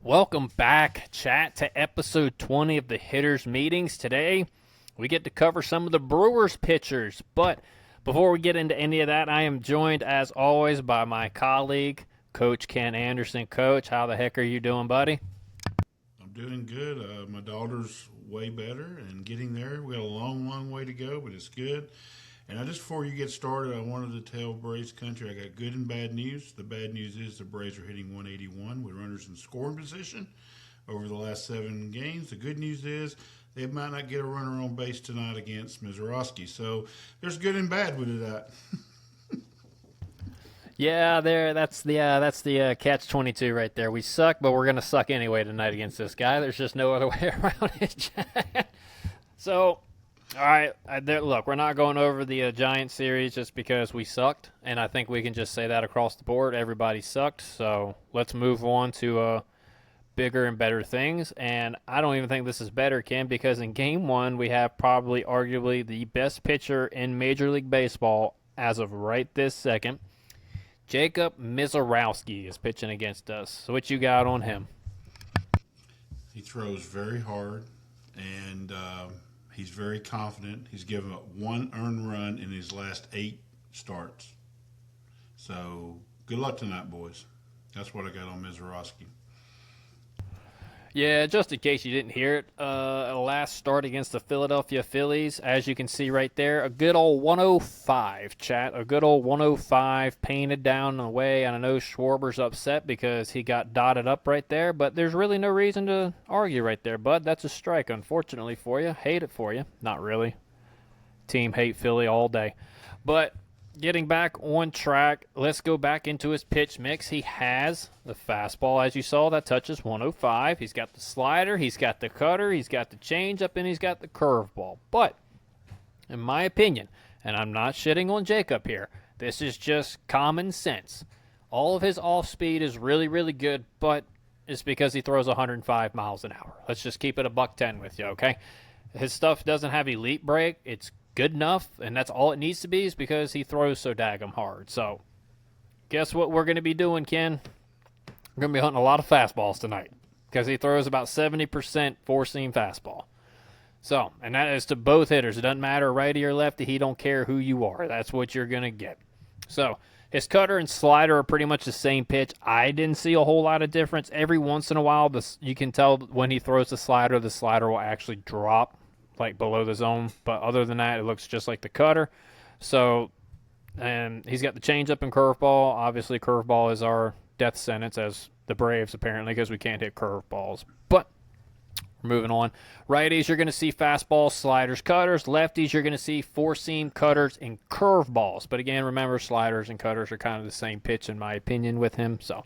Welcome back, chat, to episode 20 of the Hitters Meetings. Today, we get to cover some of the Brewers pitchers. But before we get into any of that, I am joined, as always, by my colleague, Coach Ken Anderson. Coach, how the heck are you doing, buddy? I'm doing good. My daughter's way better and getting there. We got a long way to go, but it's good. And just before you get started, I wanted to tell Braves Country I got good and bad news. The bad news is the Braves are hitting 181 with runners in scoring position over the last 7 games. The good news is they might not get a runner on base tonight against Mizorowski. So there's good and bad with that. Yeah, that's the catch-22 right there. We suck, but we're going to suck anyway tonight against this guy. There's just no other way around it, chat. So, all right, look, we're not going over the Giant series just because we sucked, and I think we can just say that across the board. Everybody sucked, so let's move on to bigger and better things. And I don't even think this is better, Ken, because in Game 1, we have probably arguably the best pitcher in Major League Baseball as of right this second. Jacob Mizorowski is pitching against us. So what you got on him? He throws very hard, and he's very confident. He's given up 1 earned run in his last 8 starts. So good luck tonight, boys. That's what I got on Mizorowski. Yeah, just in case you didn't hear it, last start against the Philadelphia Phillies, as you can see right there, a good old 105, chat. A good old 105 painted down the way, and I know Schwarber's upset because he got dotted up right there, but there's really no reason to argue right there, bud. That's a strike, unfortunately for you. Hate it for you. Not really. Team hate Philly all day. But getting back on track, let's go back into his pitch mix. He has the fastball, as you saw, that touches 105. He's got the slider, he's got the cutter, he's got the changeup, and he's got the curveball. But, in my opinion, and I'm not shitting on Jacob here, this is just common sense. All of his off-speed is really, really good, but it's because he throws 105 miles an hour. Let's just keep it a $110 with you, okay? His stuff doesn't have elite break. It's good enough, and that's all it needs to be is because he throws so daggum hard. So, guess what we're going to be doing, Ken? We're going to be hunting a lot of fastballs tonight because he throws about 70% four-seam fastball. So, and that is to both hitters. It doesn't matter righty or lefty. He don't care who you are. That's what you're going to get. So, his cutter and slider are pretty much the same pitch. I didn't see a whole lot of difference. Every once in a while, you can tell when he throws the slider will actually drop like below the zone, but other than that, it looks just like the cutter. So, and he's got the changeup and curveball. Obviously, curveball is our death sentence as the Braves, apparently, because we can't hit curveballs. But moving on. Righties, you're going to see fastballs, sliders, cutters. Lefties, you're going to see four-seam cutters and curveballs. But again, remember, sliders and cutters are kind of the same pitch, in my opinion, with him. So,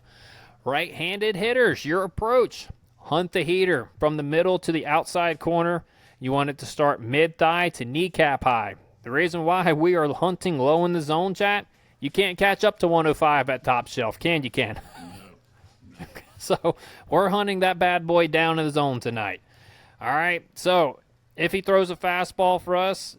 right-handed hitters, your approach. Hunt the heater from the middle to the outside corner. You want it to start mid-thigh to kneecap high. The reason why we are hunting low in the zone, chat, you can't catch up to 105 at top shelf. Can you, Ken? No. So we're hunting that bad boy down in the zone tonight. All right. So if he throws a fastball for us,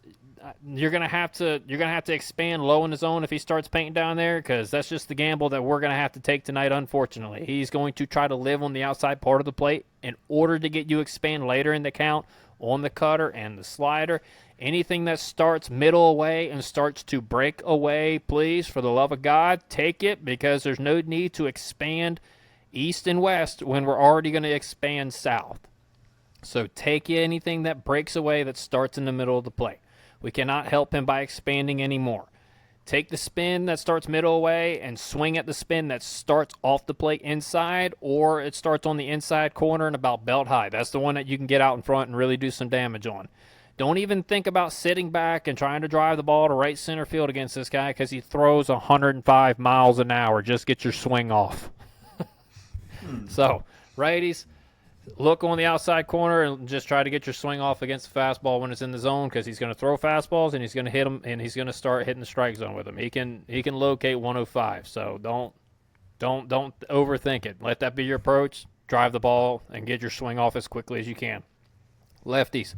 you're gonna have to expand low in the zone if he starts painting down there, because that's just the gamble that we're gonna have to take tonight. Unfortunately, he's going to try to live on the outside part of the plate in order to get you expand later in the count on the cutter and the slider. Anything that starts middle away and starts to break away, please, for the love of God, take it, because there's no need to expand east and west when we're already going to expand south. So take anything that breaks away that starts in the middle of the plate. We cannot help him by expanding anymore. Take the spin that starts middle away and swing at the spin that starts off the plate inside, or it starts on the inside corner and about belt high. That's the one that you can get out in front and really do some damage on. Don't even think about sitting back and trying to drive the ball to right center field against this guy because he throws 105 miles an hour. Just get your swing off. So, righties, look on the outside corner and just try to get your swing off against the fastball when it's in the zone, because he's going to throw fastballs and he's going to hit them, and he's going to start hitting the strike zone with them. He can locate 105. So don't overthink it. Let that be your approach. Drive the ball and get your swing off as quickly as you can. Lefties,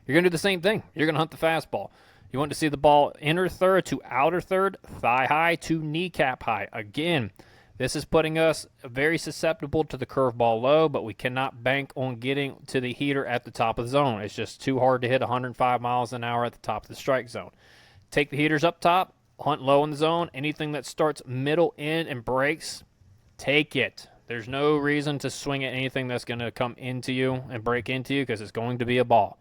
you're going to do the same thing. You're going to hunt the fastball. You want to see the ball inner third to outer third, thigh high to kneecap high. Again, This is putting us very susceptible to the curveball low, but we cannot bank on getting to the heater at the top of the zone. It's just too hard to hit 105 miles an hour at the top of the strike zone. Take the heaters up top, hunt low in the zone. Anything that starts middle in and breaks, take it. There's no reason to swing at anything that's going to come into you and break into you because it's going to be a ball.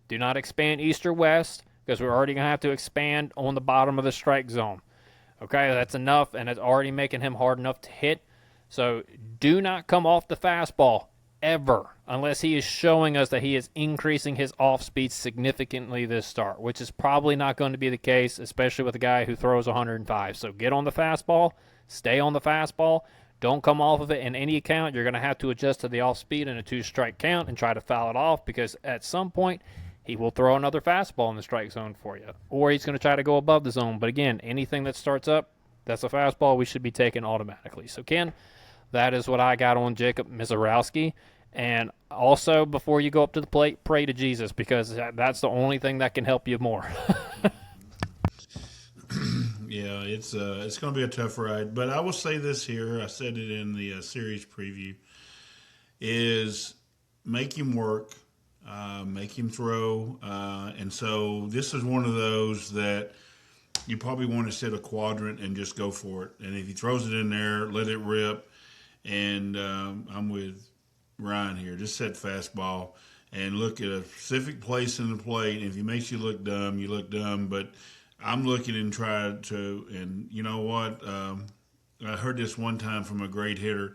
Do not expand east or west because we're already going to have to expand on the bottom of the strike zone. Okay, that's enough, and it's already making him hard enough to hit. So do not come off the fastball ever unless he is showing us that he is increasing his off speed significantly this start, which is probably not going to be the case, especially with a guy who throws 105. So get on the fastball, stay on the fastball. Don't come off of it in any count. You're going to have to adjust to the off speed in a 2-strike count and try to foul it off because at some point he will throw another fastball in the strike zone for you, or he's going to try to go above the zone. But again, anything that starts up, that's a fastball we should be taking automatically. So, Ken, that is what I got on Jacob Mizorowski. And also, before you go up to the plate, pray to Jesus because that's the only thing that can help you more. Yeah, it's going to be a tough ride. But I will say this here. I said it in the series preview, is make him work. Make him throw. And so this is one of those that you probably want to set a quadrant and just go for it. And if he throws it in there, let it rip. And I'm with Ryan here. Just set fastball and look at a specific place in the plate. And if he makes you look dumb, you look dumb. But I'm looking and trying to, and you know what? I heard this one time from a great hitter.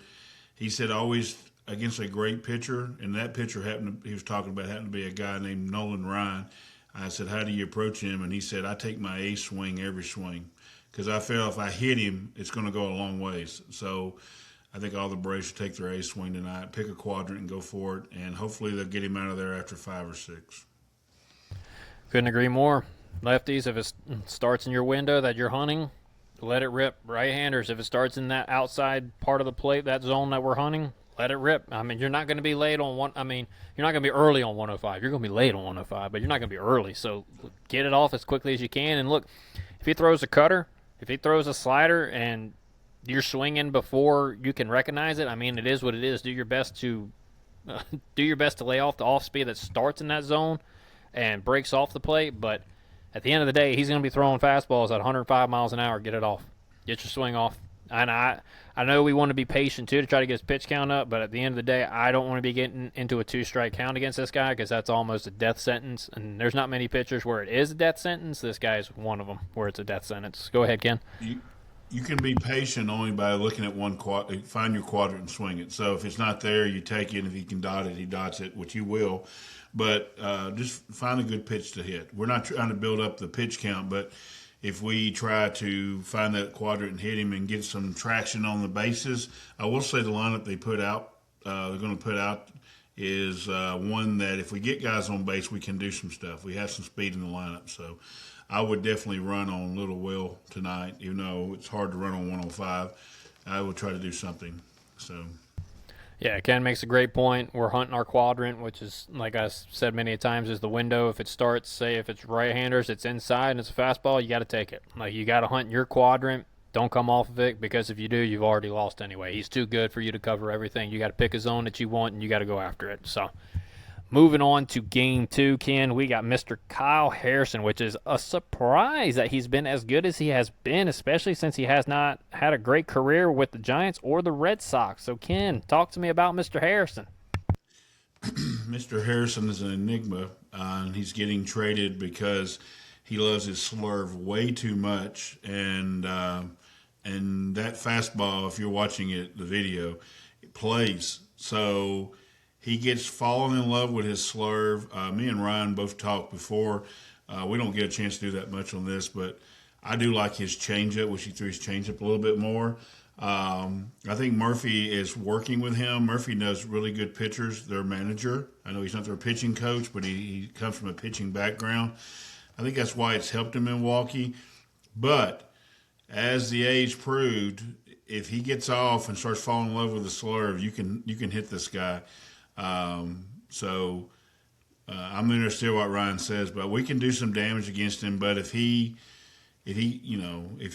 He said always against a great pitcher, and that pitcher he was talking about happened to be a guy named Nolan Ryan. I said, how do you approach him? And he said, I take my ace swing every swing because I feel if I hit him, it's going to go a long ways. So I think all the Braves should take their ace swing tonight, pick a quadrant and go for it, and hopefully they'll get him out of there after 5 or 6. Couldn't agree more. Lefties, if it starts in your window that you're hunting, let it rip. Right-handers, if it starts in that outside part of the plate, that zone that we're hunting, let it rip. I mean, you're not going to be late on one. I mean, you're not going to be early on 105. You're going to be late on 105, but you're not going to be early. So get it off as quickly as you can. And look, if he throws a cutter, if he throws a slider, and you're swinging before you can recognize it, I mean, it is what it is. Do your best to lay off the off speed that starts in that zone and breaks off the plate. But at the end of the day, he's going to be throwing fastballs at 105 miles an hour. Get it off. Get your swing off. And I know we want to be patient, too, to try to get his pitch count up, but at the end of the day, I don't want to be getting into a 2-strike count against this guy because that's almost a death sentence. And there's not many pitchers where it is a death sentence. This guy's one of them where it's a death sentence. Go ahead, Ken. You can be patient only by looking at one find your quadrant and swing it. So if it's not there, you take it. If he can dot it, he dots it, which you will. But just find a good pitch to hit. We're not trying to build up the pitch count, but if we try to find that quadrant and hit him and get some traction on the bases, I will say the lineup they're going to put out is one that if we get guys on base, we can do some stuff. We have some speed in the lineup. So I would definitely run on Little Will tonight, even though it's hard to run on 105. I would try to do something. So. Yeah, Ken makes a great point. We're hunting our quadrant, which is, like I said many times, is the window. If it starts, say, if it's right-handers, it's inside and it's a fastball, you got to take it. Like, you got to hunt your quadrant. Don't come off of it because if you do, you've already lost anyway. He's too good for you to cover everything. You got to pick a zone that you want, and you got to go after it. So, moving on to game 2, Ken, we got Mr. Kyle Harrison, which is a surprise that he's been as good as he has been, especially since he has not had a great career with the Giants or the Red Sox. So, Ken, talk to me about Mr. Harrison. Mr. Harrison is an enigma, and he's getting traded because he loves his slurve way too much, and that fastball, if you're watching the video, it plays. So he gets fallen in love with his slurve. Me and Ryan both talked before. We don't get a chance to do that much on this, but I do like his changeup, which he threw his changeup a little bit more. I think Murphy is working with him. Murphy knows really good pitchers, their manager. I know he's not their pitching coach, but he comes from a pitching background. I think that's why it's helped him in Milwaukee. But as the age proved, if he gets off and starts falling in love with the slurve, you can hit this guy. So I'm interested in what Ryan says, but we can do some damage against him. But if he if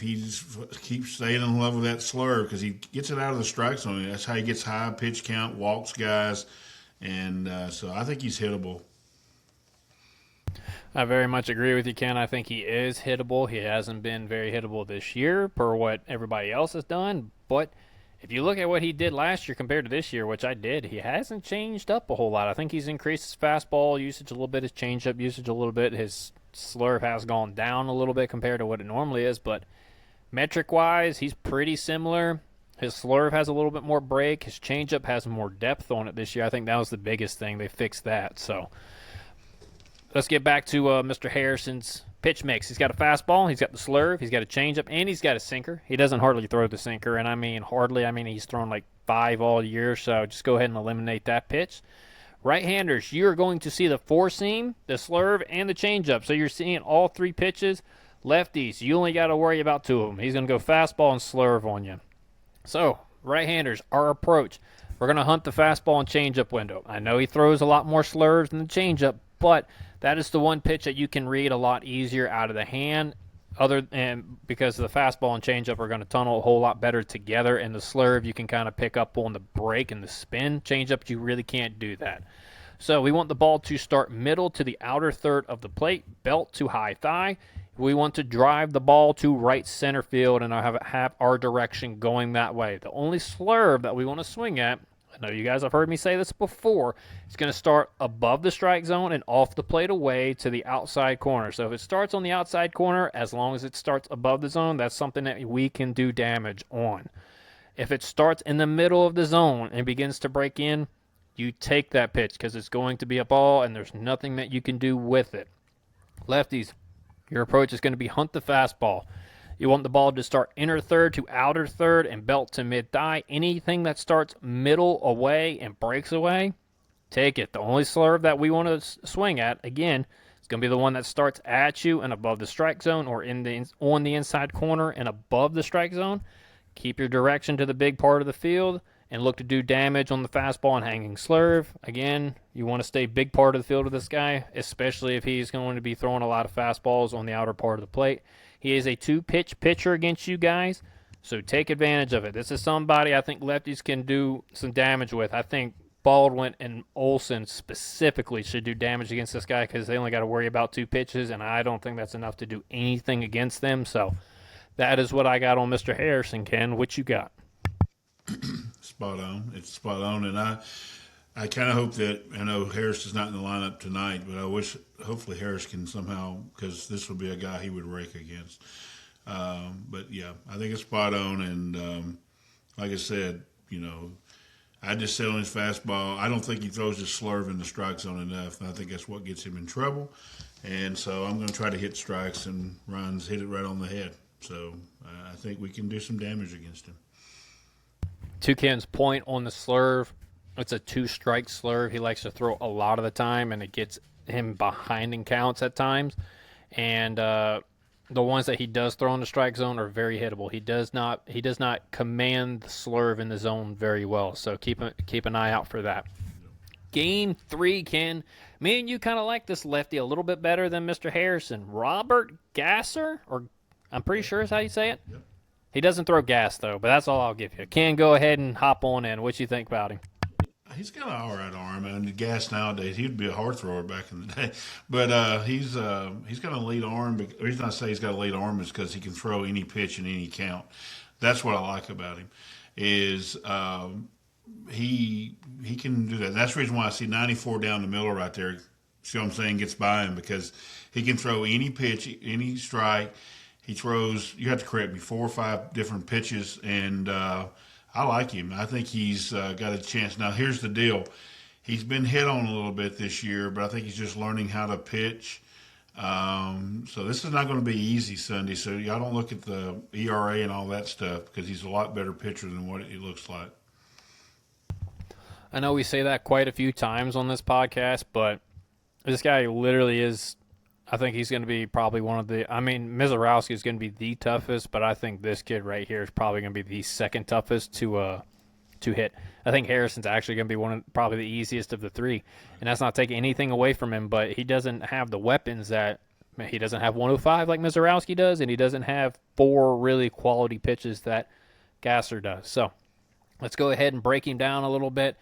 he just keeps staying in love with that slurve, because he gets it out of the strike zone. That's how he gets high pitch count, walks guys, and so I think he's hittable. I very much agree with you, Ken. I think he is hittable. He hasn't been very hittable this year per what everybody else has done. But if you look at what he did last year compared to this year, which I did, he hasn't changed up a whole lot. I think he's increased his fastball usage a little bit, his changeup usage a little bit. His slurve has gone down a little bit compared to what it normally is. But metric-wise, he's pretty similar. His slurve has a little bit more break. His changeup has more depth on it this year. I think that was the biggest thing. They fixed that. So let's get back to Mr. Harrison's pitch mix. He's got a fastball, he's got the slurve, he's got a changeup, and he's got a sinker. He doesn't hardly throw the sinker, and I mean hardly. I mean he's thrown like 5 all year, so just go ahead and eliminate that pitch. Right-handers, you're going to see the four-seam, the slurve, and the changeup. So you're seeing all 3 pitches. Lefties, you only got to worry about 2 of them. He's going to go fastball and slurve on you. So, right-handers, our approach. We're going to hunt the fastball and changeup window. I know he throws a lot more slurves than the changeup, but that is the one pitch that you can read a lot easier out of the hand, because the fastball and changeup are going to tunnel a whole lot better together. And the slurve, you can kind of pick up on the break and the spin. Changeup, you really can't do that. So we want the ball to start middle to the outer third of the plate, belt to high thigh. We want to drive the ball to right center field and have our direction going that way. The only slurve that we want to swing at, I know you guys have heard me say this before, it's going to start above the strike zone and off the plate away to the outside corner. So if it starts on the outside corner, as long as it starts above the zone, that's something that we can do damage on. If it starts in the middle of the zone and begins to break in, you take that pitch because it's going to be a ball and there's nothing that you can do with it. Lefties, your approach is going to be hunt the fastball. You want the ball to start inner third to outer third and belt to mid-thigh. Anything that starts middle away and breaks away, take it. The only slurve that we want to swing at, again, is going to be the one that starts at you and above the strike zone or on the inside corner and above the strike zone. Keep your direction to the big part of the field and look to do damage on the fastball and hanging slurve. Again, you want to stay big part of the field with this guy, especially if he's going to be throwing a lot of fastballs on the outer part of the plate. He is a 2-pitch pitcher against you guys, so take advantage of it. This is somebody I think lefties can do some damage with. I think Baldwin and Olsen specifically should do damage against this guy because they only got to worry about 2 pitches, and I don't think that's enough to do anything against them. So that is what I got on Mr. Harrison. Ken, what you got? Spot on. It's spot on, and I kind of hope that, I know Harris is not in the lineup tonight, but I wish, hopefully Harris can somehow, because this would be a guy he would rake against. But yeah, I think it's spot on, and like I said, I just said on his fastball, I don't think he throws his slurve in the strike zone enough, and I think that's what gets him in trouble. And so I'm going to try to hit strikes, and Ryan's hit it right on the head. So I think we can do some damage against him. To Ken's point on the slurve, it's a 2-strike slurve. He likes to throw a lot of the time, and it gets him behind in counts at times. And the ones that he does throw in the strike zone are very hittable. He does not command the slurve in the zone very well. So keep an eye out for that. Game 3, Ken. Me and you kind of like this lefty a little bit better than Mr. Harrison. Robert Gasser, or I'm pretty sure is how you say it. Yep. He doesn't throw gas, though, but that's all I'll give you. Ken, go ahead and hop on in. What you think about him? He's got an all right arm, and the gas nowadays, he'd be a hard thrower back in the day. But he's got a lead arm. The reason I say he's got a lead arm is because he can throw any pitch in any count. That's what I like about him. Is he can do that. That's the reason why I see 94 down the middle right there. See what I'm saying? Gets by him because he can throw any pitch, any strike. He throws, you have to correct me, 4 or 5 different pitches, and I like him. I think he's got a chance. Now, here's the deal. He's been hit on a little bit this year, but I think he's just learning how to pitch. So this is not going to be easy Sunday, so y'all don't look at the ERA and all that stuff because he's a lot better pitcher than what he looks like. I know we say that quite a few times on this podcast, but this guy literally is, I think he's going to be probably one of the, Mizorowski is going to be the toughest, but I think this kid right here is probably going to be the second toughest to hit. I think Harrison's actually going to be probably the easiest of the 3, and that's not taking anything away from him, but he doesn't have the weapons that He doesn't have 105 like Mizorowski does, and he doesn't have 4 really quality pitches that Gasser does. So let's go ahead and break him down a little bit.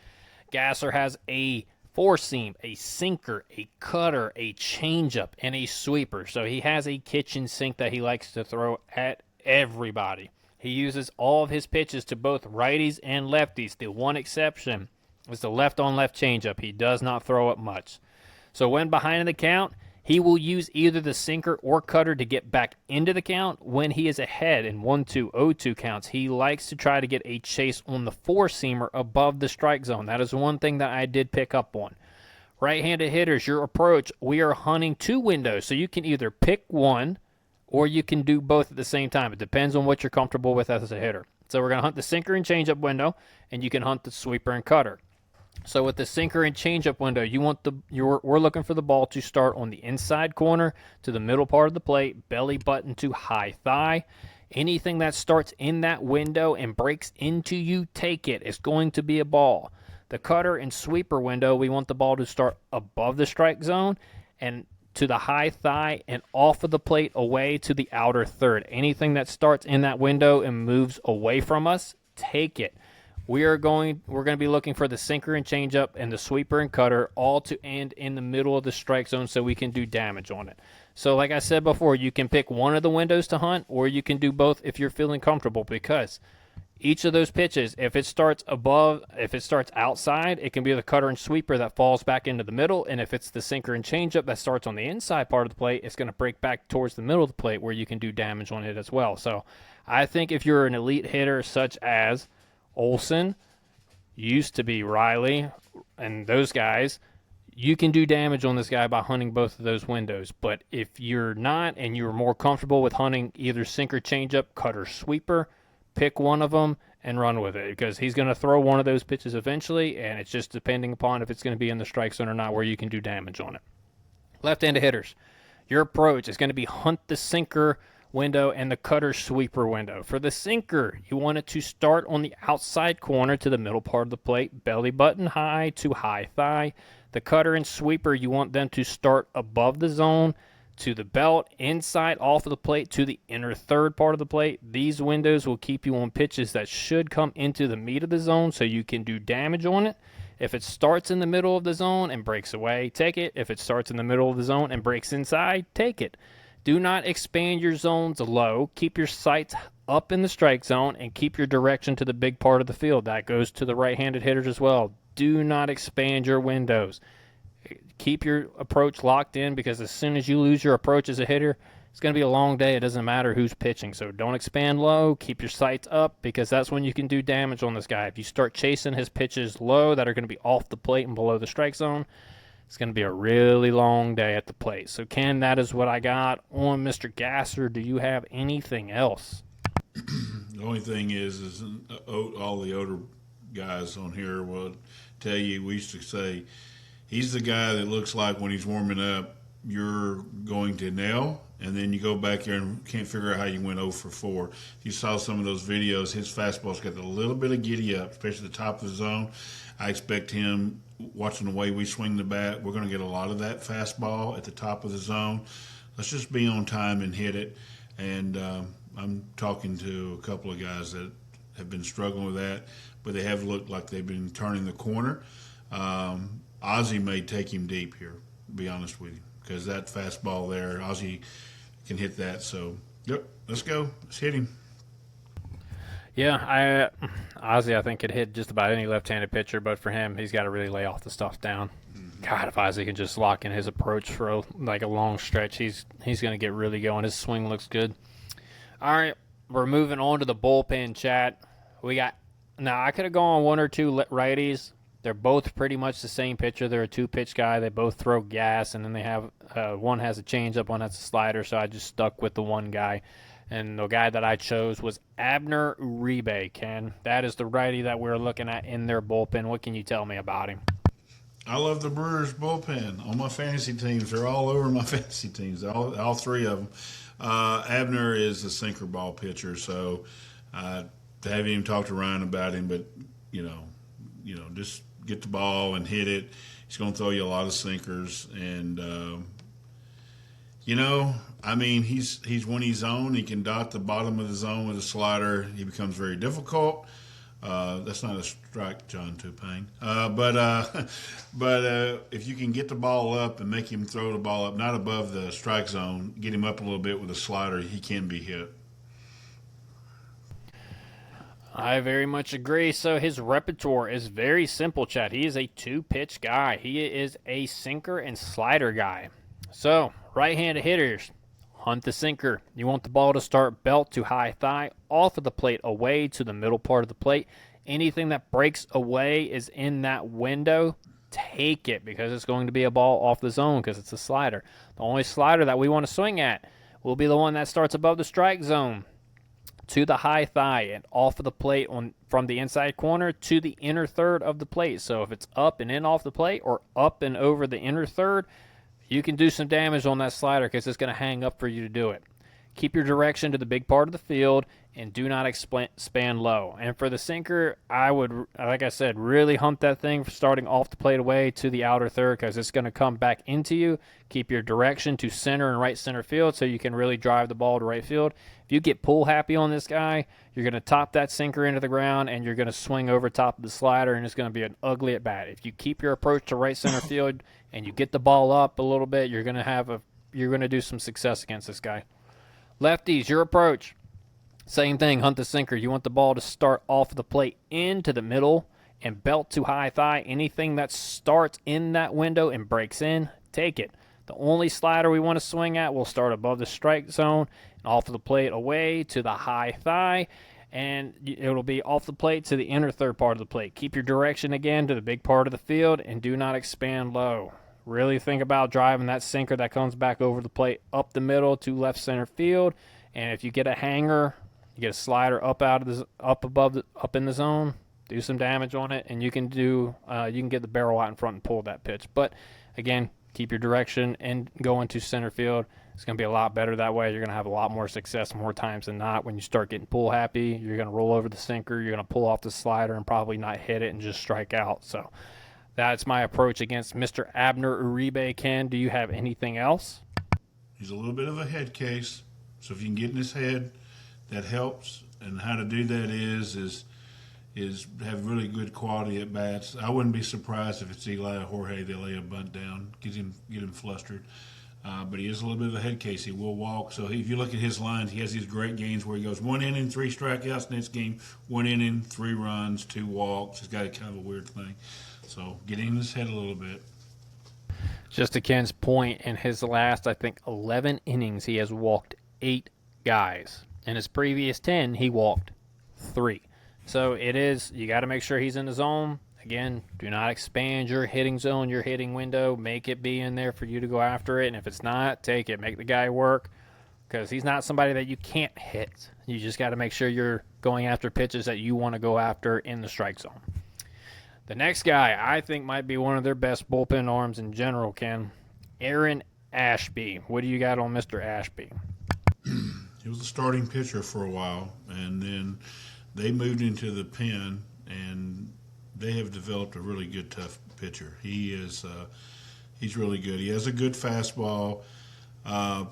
Gasser has a four-seam, a sinker, a cutter, a changeup, and a sweeper. So he has a kitchen sink that he likes to throw at everybody. He uses all of his pitches to both righties and lefties. The one exception is the left-on-left changeup. He does not throw it much. So when behind in the count, he will use either the sinker or cutter to get back into the count. When he is ahead in 1-2, 0-2 counts, he likes to try to get a chase on the four-seamer above the strike zone. That is one thing that I did pick up on. Right-handed hitters, your approach, we are hunting 2 windows, so you can either pick one or you can do both at the same time. It depends on what you're comfortable with as a hitter. So we're going to hunt the sinker and changeup window, and you can hunt the sweeper and cutter. So with the sinker and changeup window, we're looking for the ball to start on the inside corner to the middle part of the plate, belly button to high thigh. Anything that starts in that window and breaks into you, take it. It's going to be a ball. The cutter and sweeper window, we want the ball to start above the strike zone and to the high thigh and off of the plate away to the outer third. Anything that starts in that window and moves away from us, take it. We're going to be looking for the sinker and changeup and the sweeper and cutter all to end in the middle of the strike zone so we can do damage on it. So like I said before, you can pick one of the windows to hunt or you can do both if you're feeling comfortable, because each of those pitches, if it starts outside, it can be the cutter and sweeper that falls back into the middle, and if it's the sinker and changeup that starts on the inside part of the plate, it's going to break back towards the middle of the plate where you can do damage on it as well. So I think if you're an elite hitter such as Olson, used to be Riley, and those guys, you can do damage on this guy by hunting both of those windows. But if you're not and you're more comfortable with hunting either sinker, changeup, cutter, sweeper, pick one of them and run with it, because he's going to throw one of those pitches eventually, and it's just depending upon if it's going to be in the strike zone or not where you can do damage on it. Left-handed hitters, your approach is going to be hunt the sinker window and the cutter sweeper window. For the sinker, you want it to start on the outside corner to the middle part of the plate, belly button high to high thigh. The cutter and sweeper, you want them to start above the zone to the belt, inside off of the plate to the inner third part of the plate. These windows will keep you on pitches that should come into the meat of the zone so you can do damage on it. If it starts in the middle of the zone and breaks away, take it. If it starts in the middle of the zone and breaks inside, take it. Do not expand your zones low. Keep your sights up in the strike zone and keep your direction to the big part of the field. That goes to the right-handed hitters as well. Do not expand your windows. Keep your approach locked in, because as soon as you lose your approach as a hitter, it's going to be a long day. It doesn't matter who's pitching. So don't expand low. Keep your sights up, because that's when you can do damage on this guy. If you start chasing his pitches low that are going to be off the plate and below the strike zone, it's going to be a really long day at the plate. So, Ken, that is what I got on Mr. Gasser. Do you have anything else? The only thing is all the older guys on here will tell you, we used to say, he's the guy that looks like when he's warming up, you're going to nail, and then you go back there and can't figure out how you went 0 for 4. If you saw some of those videos, his fastball's got a little bit of giddy up, especially the top of the zone. I expect him, watching the way we swing the bat, we're going to get a lot of that fastball at the top of the zone. Let's just be on time and hit it. And I'm talking to a couple of guys that have been struggling with that, but they have looked like they've been turning the corner. Ozzie may take him deep here, to be honest with you, because that fastball there, Ozzie can hit that. So, yep, let's go. Let's hit him. Yeah, Ozzie, I think, could hit just about any left-handed pitcher, but for him, he's got to really lay off the stuff down. Mm-hmm. God, if Ozzie can just lock in his approach for a long stretch, he's going to get really going. His swing looks good. All right, we're moving on to the bullpen chat. Now, I could have gone 1 or 2 righties. They're both pretty much the same pitcher. They're a 2-pitch guy. They both throw gas, and then they have one has a changeup, one has a slider, so I just stuck with the one guy. And the guy that I chose was Abner Uribe, Ken. That is the righty that we're looking at in their bullpen. What can you tell me about him? I love the Brewers bullpen on my fantasy teams. They're all over my fantasy teams, all 3 of them. Abner is a sinker ball pitcher, so I haven't even talked to Ryan about him, but, just get the ball and hit it. He's going to throw you a lot of sinkers, and You know, I mean, he's when he's on, he can dot the bottom of the zone with a slider. He becomes very difficult. That's not a strike, John Tupain. But if you can get the ball up and make him throw the ball up, not above the strike zone, get him up a little bit with a slider, he can be hit. I very much agree. So his repertoire is very simple, Chad. He is a two-pitch guy. He is a sinker and slider guy. So right-handed hitters, hunt the sinker. You want the ball to start belt to high thigh, off of the plate, away to the middle part of the plate. Anything that breaks away is in that window. Take it because it's going to be a ball off the zone because it's a slider. The only slider that we want to swing at will be the one that starts above the strike zone to the high thigh and off of the plate from the inside corner to the inner third of the plate. So if it's up and in off the plate or up and over the inner third, you can do some damage on that slider because it's going to hang up for you to do it. Keep your direction to the big part of the field and do not expand low. And for the sinker, I would, like I said, really hunt that thing starting off the plate away to the outer third because it's going to come back into you. Keep your direction to center and right center field so you can really drive the ball to right field. If you get pull happy on this guy, you're going to top that sinker into the ground and you're going to swing over top of the slider and it's going to be an ugly at bat. If you keep your approach to right center field and you get the ball up a little bit, you're going to do some success against this guy. Lefties, your approach. Same thing, hunt the sinker. You want the ball to start off the plate into the middle and belt to high thigh. Anything that starts in that window and breaks in, take it. The only slider we want to swing at will start above the strike zone and off of the plate away to the high thigh, and it'll be off the plate to the inner third part of the plate. Keep your direction again to the big part of the field and do not expand low. Really think about driving that sinker that comes back over the plate up the middle to left center field. And if you get a hanger, you get a slider up in the zone, do some damage on it, and you can get the barrel out in front and pull that pitch. But again, keep your direction and go into center field. It's going to be a lot better that way. You're going to have a lot more success more times than not. When you start getting pull happy, you're going to roll over the sinker, you're going to pull off the slider and probably not hit it and just strike out. So that's my approach against Mr. Abner Uribe. Ken, do you have anything else? He's a little bit of a head case, so if you can get in his head, that helps. And how to do that is have really good quality at bats. I wouldn't be surprised if it's Eli or Jorge. They lay a bunt down, get him flustered. But he is a little bit of a head case. He will walk. So if you look at his lines, he has these great games where he goes 1 inning, 3 strikeouts. Next game, 1 inning, 3 runs, 2 walks. He's got a kind of a weird thing. So get in his head a little bit. Just to Ken's point, in his last, I think, 11 innings, he has walked 8 guys. In his previous 10, he walked 3. So you got to make sure he's in the zone. Again, do not expand your hitting zone, your hitting window. Make it be in there for you to go after it. And if it's not, take it. Make the guy work because he's not somebody that you can't hit. You just got to make sure you're going after pitches that you want to go after in the strike zone. The next guy I think might be one of their best bullpen arms in general, Ken. Aaron Ashby. What do you got on Mr. Ashby? He was the starting pitcher for a while, and then they moved into the pen, and they have developed a really good, tough pitcher. He's really good. He has a good fastball.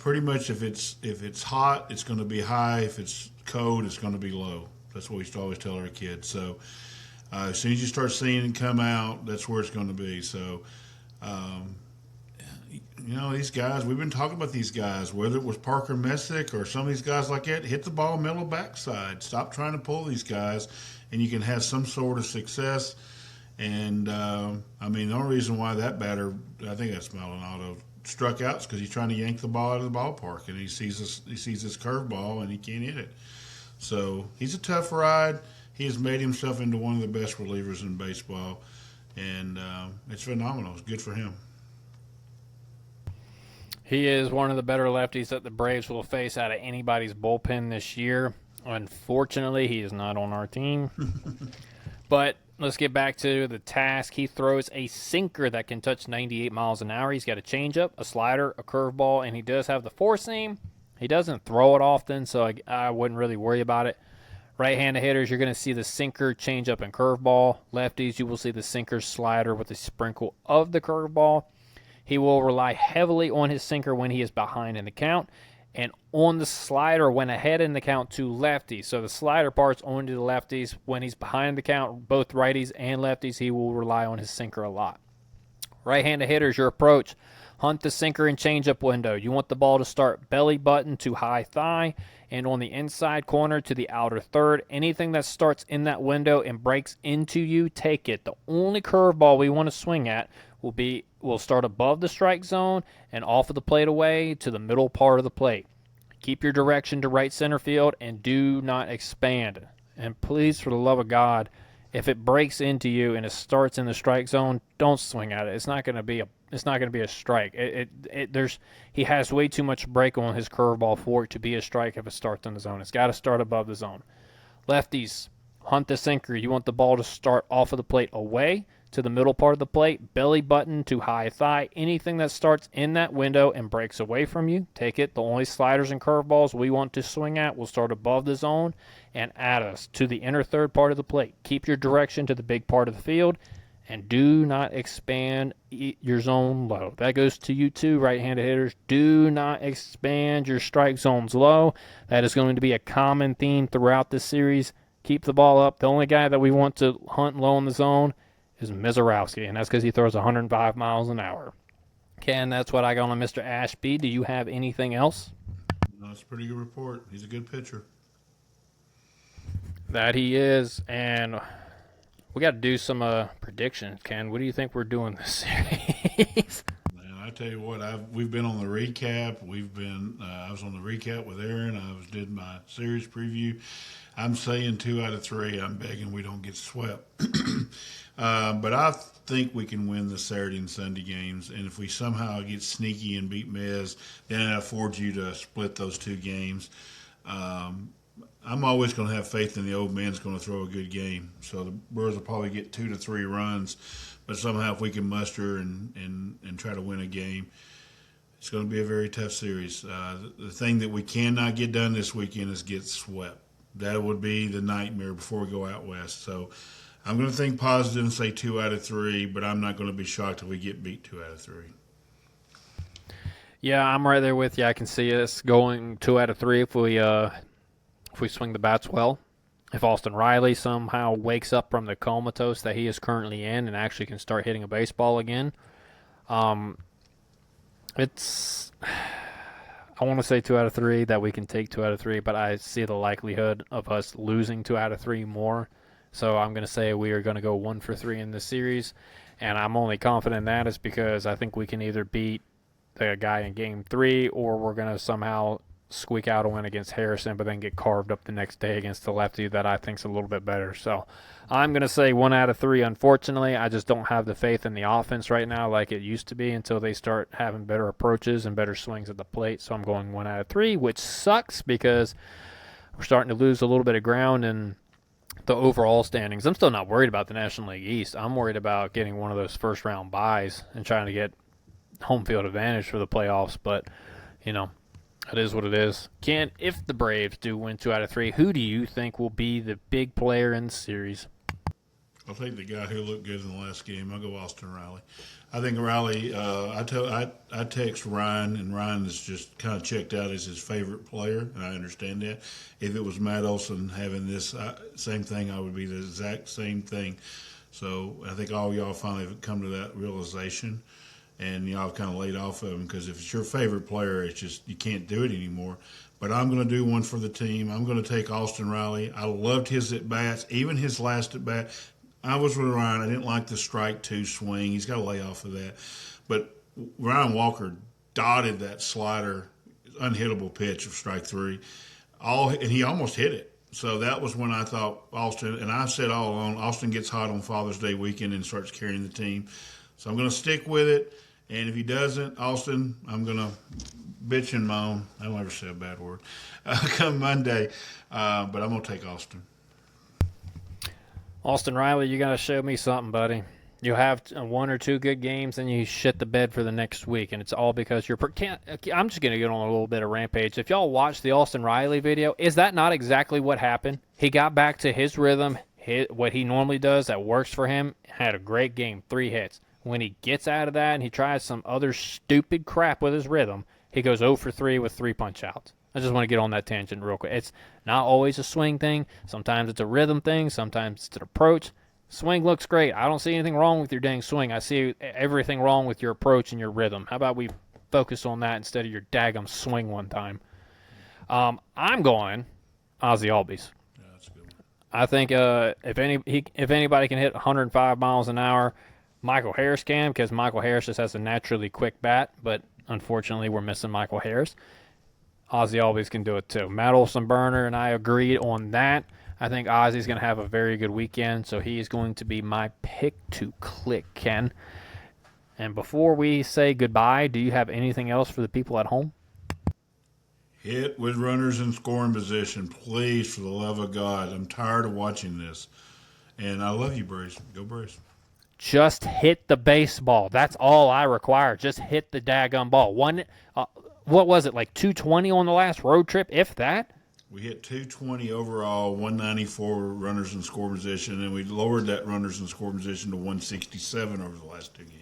Pretty much, if it's hot, it's going to be high. If it's cold, it's going to be low. That's what we used to always tell our kids. So as soon as you start seeing it come out, that's where it's going to be. So, these guys, we've been talking about these guys, whether it was Parker Messick or some of these guys like that, hit the ball middle backside. Stop trying to pull these guys, and you can have some sort of success. And, the only reason why that batter, I think that's Maldonado, struck out is because he's trying to yank the ball out of the ballpark, and he sees this curveball, and he can't hit it. So he's a tough ride. He has made himself into one of the best relievers in baseball, and it's phenomenal. It's good for him. He is one of the better lefties that the Braves will face out of anybody's bullpen this year. Unfortunately, he is not on our team. But let's get back to the task. He throws a sinker that can touch 98 miles an hour. He's got a changeup, a slider, a curveball, and he does have the four seam. He doesn't throw it often, so I wouldn't really worry about it. Right-handed hitters, you're going to see the sinker, changeup, and curveball. Lefties, you will see the sinker, slider with a sprinkle of the curveball. He will rely heavily on his sinker when he is behind in the count, and on the slider when ahead in the count to lefties. So the slider part's onto the lefties. When he's behind the count, both righties and lefties, he will rely on his sinker a lot. Right-handed hitters, your approach. Hunt the sinker and changeup window. You want the ball to start belly button to high thigh, and on the inside corner to the outer third. Anything that starts in that window and breaks into you, take it. The only curveball we want to swing at will start above the strike zone and off of the plate away to the middle part of the plate. Keep your direction to right center field and do not expand. And please, for the love of God, if it breaks into you and it starts in the strike zone, don't swing at it. It's not going to be a strike. He has way too much break on his curveball for it to be a strike if it starts in the zone. It's got to start above the zone. Lefties, hunt the sinker. You want the ball to start off of the plate away to the middle part of the plate, belly button to high thigh. Anything that starts in that window and breaks away from you, take it. The only sliders and curveballs we want to swing at will start above the zone and at us to the inner third part of the plate. Keep your direction to the big part of the field, and do not expand your zone low. That goes to you too, right-handed hitters. Do not expand your strike zones low. That is going to be a common theme throughout this series. Keep the ball up. The only guy that we want to hunt low in the zone is Mizorowski, and that's because he throws 105 miles an hour. Ken, that's what I got on Mr. Ashby. Do you have anything else? No, that's a pretty good report. He's a good pitcher. That he is, and we got to do some predictions, Ken. What do you think we're doing this series? Man, I tell you what, we've been on the recap. I was on the recap with Aaron. Did my series preview. I'm saying 2 out of 3. I'm begging we don't get swept. But I think we can win the Saturday and Sunday games. And if we somehow get sneaky and beat Mez, then it affords you to split those 2 games. I'm always going to have faith in the old man's going to throw a good game. So the Brewers will probably get 2 to 3 runs. But somehow if we can muster and try to win a game, it's going to be a very tough series. The thing that we cannot get done this weekend is get swept. That would be the nightmare before we go out west. So I'm going to think positive and say 2 out of 3, but I'm not going to be shocked if we get beat 2 out of 3. Yeah, I'm right there with you. I can see us going 2 out of 3 if we swing the bats well. If Austin Riley somehow wakes up from the comatose that he is currently in and actually can start hitting a baseball again, I want to say 2 out of 3, that we can take 2 out of 3, but I see the likelihood of us losing 2 out of 3 more. So I'm going to say we are going to go 1 for 3 in this series. And I'm only confident in that is because I think we can either beat the guy in Game 3 or we're going to somehow squeak out a win against Harrison, but then get carved up the next day against the lefty that I think is a little bit better. So I'm going to say 1 out of 3. Unfortunately, I just don't have the faith in the offense right now like it used to be until they start having better approaches and better swings at the plate. So I'm going 1 out of 3, which sucks because we're starting to lose a little bit of ground in the overall standings. I'm still not worried about the National League East. I'm worried about getting one of those first-round buys and trying to get home field advantage for the playoffs. But, you know, it is what it is. Ken, if the Braves do win 2 out of 3, who do you think will be the big player in the series? I'll take the guy who looked good in the last game. I'll go Austin Riley. I think Riley. I text Ryan, and Ryan is just kind of checked out as his favorite player, and I understand that. If it was Matt Olson having this same thing, I would be the exact same thing. So I think all y'all finally have come to that realization, and y'all have kind of laid off of him because if it's your favorite player, it's just you can't do it anymore. But I'm going to do one for the team. I'm going to take Austin Riley. I loved his at-bats, even his last at-bat. I was with Ryan. I didn't like the strike 2 swing. He's got to lay off of that. But Ryan Walker dotted that slider, unhittable pitch of strike 3, and he almost hit it. So that was when I thought Austin, and I said all along, Austin gets hot on Father's Day weekend and starts carrying the team. So I'm going to stick with it. And if he doesn't, Austin, I'm going to bitch and moan. I don't ever say a bad word. Come Monday. But I'm going to take Austin. Austin Riley, you got to show me something, buddy. You have 1 or 2 good games, and you shit the bed for the next week, and it's all because you're I'm just going to get on a little bit of rampage. If y'all watch the Austin Riley video, is that not exactly what happened? He got back to his rhythm, what he normally does that works for him, had a great game, 3 hits. When he gets out of that and he tries some other stupid crap with his rhythm, he goes 0 for 3 with 3 punch-outs. I just want to get on that tangent real quick. It's not always a swing thing. Sometimes it's a rhythm thing. Sometimes it's an approach. Swing looks great. I don't see anything wrong with your dang swing. I see everything wrong with your approach and your rhythm. How about we focus on that instead of your daggum swing one time? I'm going Ozzy Albies. Yeah, that's a good one. I think if anybody can hit 105 miles an hour, Michael Harris can, because Michael Harris just has a naturally quick bat, but unfortunately we're missing Michael Harris. Ozzy Albies can do it too. Matt Olson-Burner and I agreed on that. I think Ozzy's going to have a very good weekend, so he is going to be my pick to click, Ken. And before we say goodbye, do you have anything else for the people at home? Hit with runners in scoring position, please, for the love of God. I'm tired of watching this. And I love you, Brace. Go Brace. Just hit the baseball. That's all I require. Just hit the daggum ball. What was it, like 220 on the last road trip, if that? We hit 220 overall, 194 runners in score position, and we lowered that runners in score position to 167 over the last 2 games.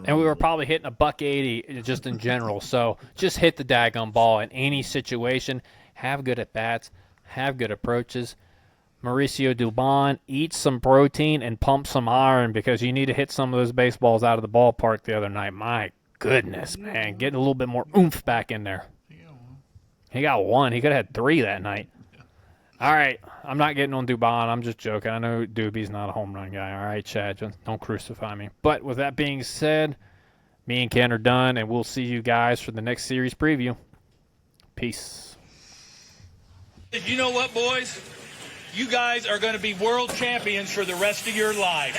And we were probably hitting $180 just in general. So just hit the daggum ball in any situation. Have good at-bats. Have good approaches. Mauricio Dubon, eat some protein and pump some iron, because you need to hit some of those baseballs out of the ballpark the other night. My goodness, man. Getting a little bit more oomph back in there. He got one. He could have had 3 that night. All right. I'm not getting on Dubon. I'm just joking. I know Doobie's not a home run guy. All right, Chad. Just don't crucify me. But with that being said, me and Ken are done, and we'll see you guys for the next series preview. Peace. You know what, boys? You guys are going to be world champions for the rest of your life.